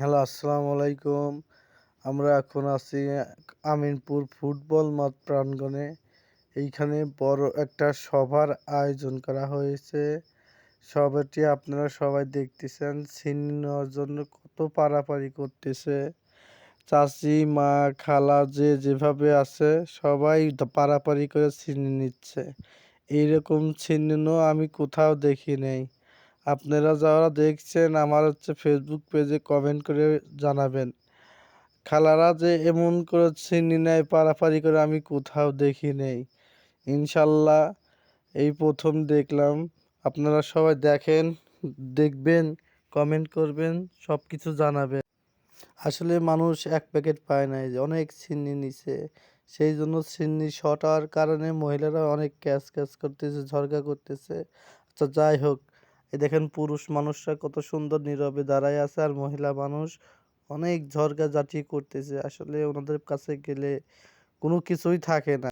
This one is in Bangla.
হ্যালো, আসসালামু আলাইকুম। আমরা এখন আছি আমিনপুর ফুটবল মাঠ প্রাঙ্গণে। এইখানে বড় একটা সভার আয়োজন করা হয়েছে। সবাটি আপনারা সবাই দেখতেছেন। ছিনিয়ে নেওয়ার জন্য কত পারাপারি করতেছে। চাচি, মা, খালা যে যেভাবে আছে সবাই পারাপারি করে ছিনিয়ে নিচ্ছে। এইরকম ছিনিনো আমি কোথাও দেখি নাই। আপনারা যারা দেখছেন আমার ফেসবুক পেজে কমেন্ট করে জানাবেন। খালারা যে এমন করে ছিনিয়ে নেয় পারাপারি করে আমি কোথাও দেখি নাই। ইনশাল্লাহ এই প্রথম দেখলাম। আপনারা সবাই দেখেন, দেখবেন, কমেন্ট করবেন, সবকিছু জানাবেন। আসলে মানুষ এক প্যাকেট পায় নাই, যে অনেক ছিনিয়ে নিছে। সেই জন্য ছিন্নি শর্ট হওয়ার কারণে মহিলারা অনেক ক্যাচ করতেছে, ঝগড়া করতেছে। আচ্ছা যাই হোক, এই দেখেন পুরুষ মানুষরা কত সুন্দর নীরবে দাঁড়ায় আছে, আর মহিলা মানুষ অনেক ঝগড়াঝাটি করতেছে। আসলে ওনাদের কাছে গেলে কোনো কিছুই থাকে না।